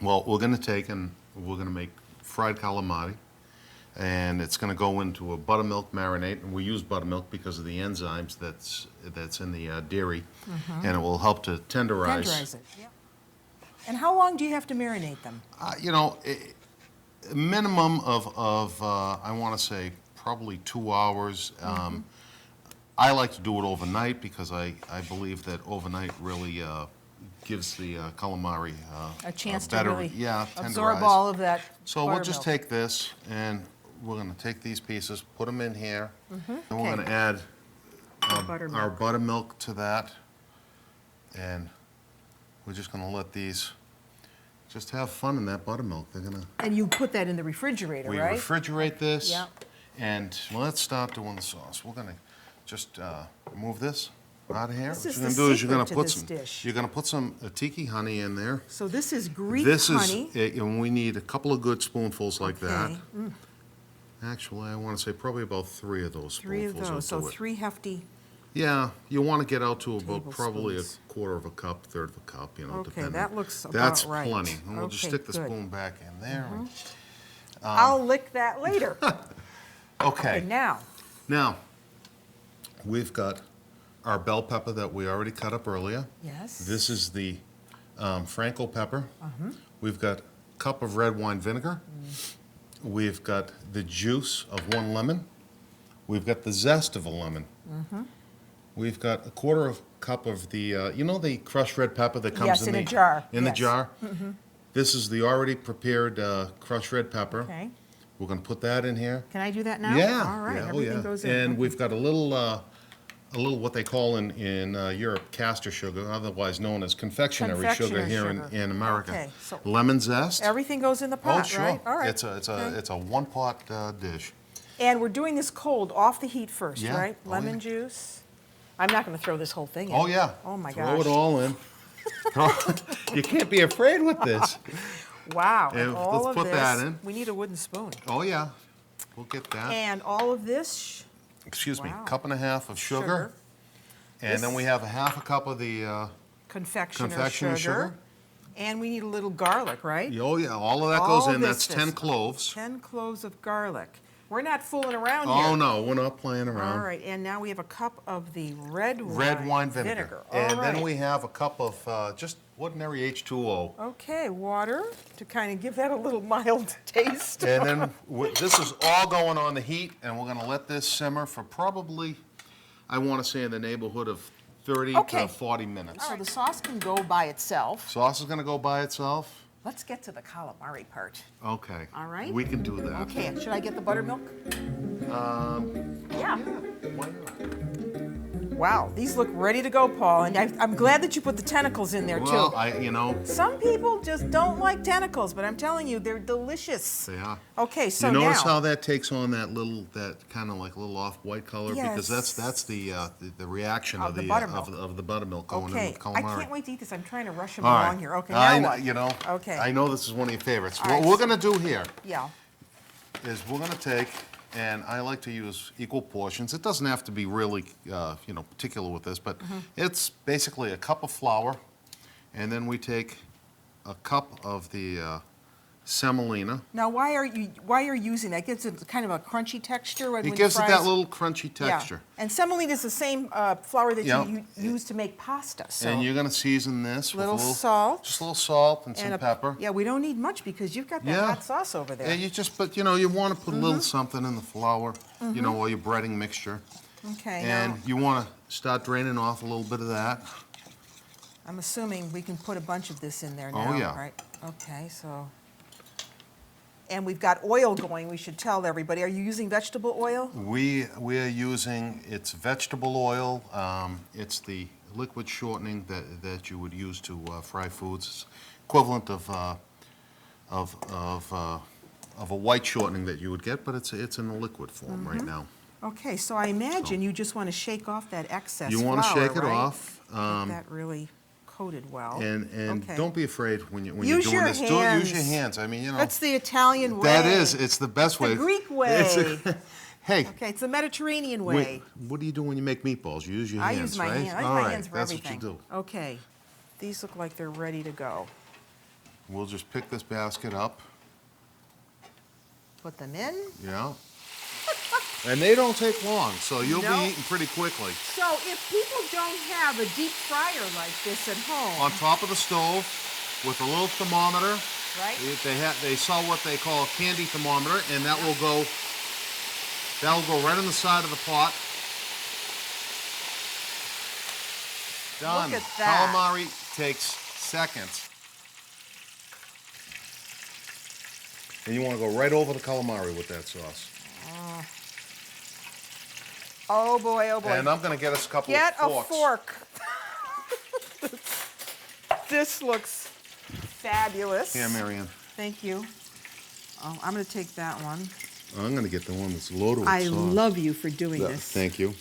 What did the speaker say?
Well, we're going to take and we're going to make fried calamari, and it's going to go into a buttermilk marinade, and we use buttermilk because of the enzymes that's in the dairy, and it will help to tenderize. Tenderize it, yeah. And how long do you have to marinate them? You know, a minimum of I want to say probably 2 hours. I like to do it overnight because I believe that overnight really gives the calamari A chance better, to really absorb tenderize. all of that So we'll just buttermilk. take this and we're going to take these pieces, put them in here, and we're Okay. going to add buttermilk. our buttermilk to that, and we're just going to let these just have fun in that buttermilk. They're going to And you put that in the refrigerator, right? refrigerate this, Yeah. and let's start doing the sauce. We're going to just move this out of here. This What is you're going the to do is you're going secret to to put this some. dish. You're going to put some tiki honey in there. So this is Greek This honey. is, and we need a couple of good spoonfuls like that. Okay, Actually, I want to say probably about 3 of those three of spoonfuls. those, so will do it. 3 hefty. Yeah, you want to get out to about probably a Tablespoons. quarter of a cup, third of a cup, Okay, depending. that looks about That's right. plenty. And we'll just Okay, stick the good. spoon back in there. I'll lick that later. Okay, Okay, now, now, we've got our bell pepper that we already cut up earlier. yes. This is the Franco pepper. We've got a cup of red wine vinegar. We've got the juice of 1 lemon. We've got the zest of a lemon. We've got a quarter of cup of the, you know, the crushed red pepper that comes Yes, in in the a jar, In the yes. jar. This is the already prepared crushed red pepper. Okay. We're going to put that in here. Can I do that now? Yeah. All right, yeah, oh, everything yeah. goes in. And Okay. we've got a little what they call in Europe castor sugar, otherwise known as confectionery sugar Confectioner here sugar. in America. Okay, so- Lemon zest. Everything goes in the pot, Oh, sure. right? All right. It's a Okay. it's a one pot dish. And we're doing this cold, off the heat first, Yeah. right? Oh, Lemon yeah. juice. I'm not going to throw this whole thing in. Oh yeah. Oh my Throw gosh. it all in. You can't be afraid with this. Wow. Yeah, And all let's of put this, that in. we need a wooden spoon. Oh yeah. We'll get that. And all of this, Excuse me. Wow. Cup and a half of sugar. Sugar. And then This- we have a half a cup of the confectioner, confectioner sugar. And we need a little garlic, right? oh yeah, all of that All goes in. this That's 10 is- cloves. 10 cloves of garlic. We're not fooling around here. Oh no, we're not playing around. All right, and now we have a cup of the red Wine vinegar. All And right. then we have a cup of just ordinary H2O. Okay, water to kind of give that a little mild taste. And then this is all going on the heat, and we're going to let this simmer for probably, I want to say in the neighborhood of 30 Okay. to 40 minutes. So the sauce can go by itself. Sauce is going to go by itself. Let's get to the calamari part. Okay. All right. We can do that. Okay, should I get the buttermilk? Yeah. Why not? Wow, these look ready to go, Paul, and I'm glad that you put the tentacles in there Well, too. Some people just don't like tentacles, but I'm telling you, they're delicious. they are. Okay, so You notice now, how that takes on that kind of like little off-white color? Because Yes. that's the reaction Of of the the buttermilk. of the buttermilk going in okay, with I calamari. can't wait to eat this. I'm trying to rush them All along right. here. Okay, I now kn- what? You know, Okay. I know this is one of your favorites. All What right, we're going to do here Yeah. is we're going to take, and I like to use equal portions. It doesn't have to be really, particular with this, but it's basically a cup of flour, and then we take a cup of the semolina. Now, why are you using that? It gives it kind of a crunchy texture when It you gives it fries? that little crunchy texture. Yeah. And semolina is the same flour that Yep. you use to make pasta. So And you're going to season this with Little salt. just a little salt and some and pepper. Yeah, we don't need much because you've got that Yeah. hot sauce over there. And but you want to put a little something in the flour, or your breading mixture. Okay. And now, you want to start draining off a little bit of that. I'm assuming we can put a bunch of this in there Oh, now, yeah. right? Okay, so. And we've got oil going. We should tell everybody. Are you using vegetable oil? We are using, it's vegetable oil. It's the liquid shortening that you would use to fry foods. It's equivalent of a white shortening that you would get, but it's in a liquid form right now. Okay, so I imagine you just want to shake off that excess You flour, want to shake it right? off. Get that really coated well. And Okay. don't be afraid when you're Use doing your this. Do it, use your hands. hands. I mean, That's the Italian way. that is, it's the best way. the Greek way. Hey, Okay, it's the Mediterranean way. wait, what do you do when you make meatballs? You use your I hands, use my right? hands. I use All my right, hands for that's everything. what you do. Okay, these look like they're ready to go. We'll just pick this basket up. Put them in. Yeah. And they don't take long, so you'll No. be eating pretty quickly. So if people don't have a deep fryer like this at home, On top of the stove with a little thermometer. right? They sell what they call a candy thermometer, and that will go right on the side of the pot. Done. Look at that. Calamari takes seconds. And you want to go right over the calamari with that sauce. Oh boy, oh boy. And I'm going to get us a couple Get of a forks. fork. This looks fabulous. Here, Marianne. Thank you. Oh, I'm going to take that one. I'm going to get the one that's loaded with I sauce. love you for doing Yeah, this. thank you.